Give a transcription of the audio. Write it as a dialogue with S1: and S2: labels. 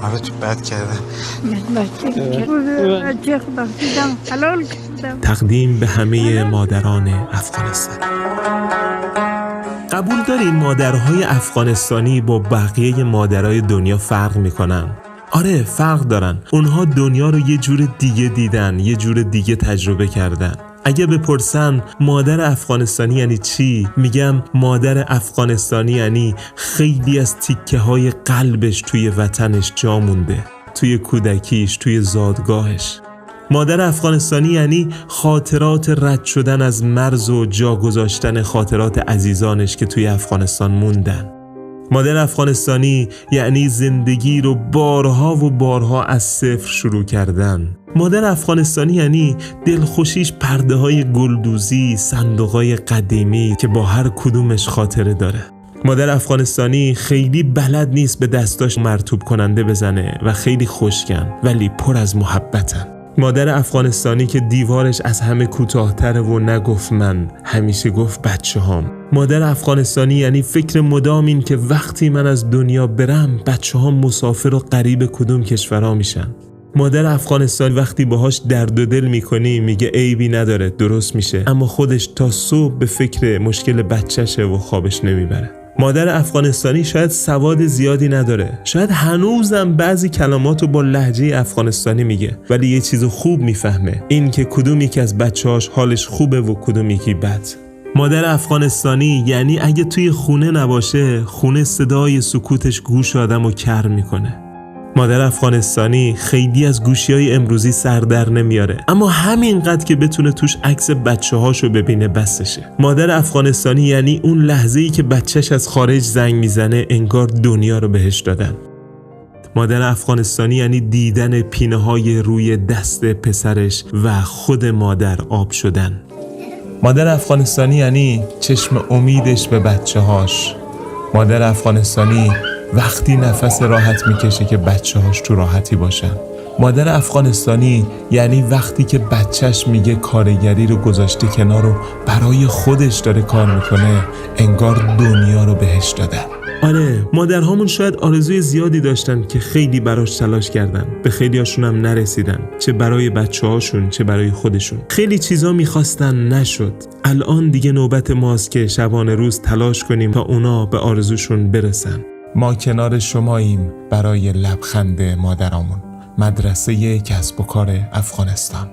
S1: آره تو بد کردم.
S2: بچه خودم دیدم حلال کردم.
S3: تقدیم به همه مادران افغانستان. قبول دارین مادرهای افغانستانی با بقیه مادرهای دنیا فرق میکنن؟ آره فرق دارن. اونها دنیا رو یه جور دیگه دیدن، یه جور دیگه تجربه کردن. اگه بپرسن مادر افغانستانی یعنی چی؟ میگم مادر افغانستانی یعنی خیلی از تیکه های قلبش توی وطنش جا مونده، توی کودکیش، توی زادگاهش. مادر افغانستانی یعنی خاطرات رد شدن از مرز و جا گذاشتن خاطرات عزیزانش که توی افغانستان موندن. مادر افغانستانی یعنی زندگی رو بارها و بارها از صفر شروع کردن. مادر افغانستانی یعنی دلخوشیش پرده های گلدوزی، صندوق های قدیمی که با هر کدومش خاطره داره. مادر افغانستانی خیلی بلد نیست به دستاش مرطوب کننده بزنه و خیلی خشکن ولی پر از محبتن. مادر افغانستانی که دیوارش از همه کوتاه‌تره و نگفت من، همیشه گفت بچه هام. مادر افغانستانی یعنی فکر مدام این که وقتی من از دنیا برم بچه هام مسافر و غریب کدوم کشورها میشن. مادر افغانستانی وقتی باهاش درد و دل میکنی میگه عیبی نداره، درست میشه، اما خودش تا صبح به فکر مشکل بچهشه و خوابش نمیبره. مادر افغانستانی شاید سواد زیادی نداره، شاید هنوزم بعضی کلماتو با لهجه افغانستانی میگه، ولی یه چیزو خوب میفهمه، این که کدوم یکی از بچه‌هاش حالش خوبه و کدوم یکی بد. مادر افغانستانی یعنی اگه توی خونه نباشه، خونه صدای سکوتش گوش آدمو کر میکنه. مادر افغانستانی خیلی از گوشی‌های امروزی سر در نمیاره، اما همینقدر که بتونه توش عکس بچه‌هاشو ببینه بسشه. مادر افغانستانی یعنی اون لحظه‌ای که بچه‌ش از خارج زنگ میزنه انگار دنیا رو بهش دادن. مادر افغانستانی یعنی دیدن پینه‌های روی دست پسرش و خود مادر آب شدن. مادر افغانستانی یعنی چشم امیدش به بچه‌هاش. مادر افغانستانی وقتی نفس راحت میکشه که بچه‌هاش تو راحتی باشن. مادر افغانستانی یعنی وقتی که بچهش میگه کارگری رو گذاشته کنار و برای خودش داره کار میکنه، انگار دنیا رو بهش دادن. آره مادرهامون شاید آرزوی زیادی داشتن که خیلی براش تلاش کردن، به خیلی هاشون هم نرسیدن، چه برای بچه‌هاشون چه برای خودشون. خیلی چیزا میخواستن نشد. الان دیگه نوبت ماست که شبانه روز تلاش کنیم تا اونا به آرزوشون برسن. ما کنار شماییم برای لبخند مادرامون. مدرسه کسب و کار افغانستان.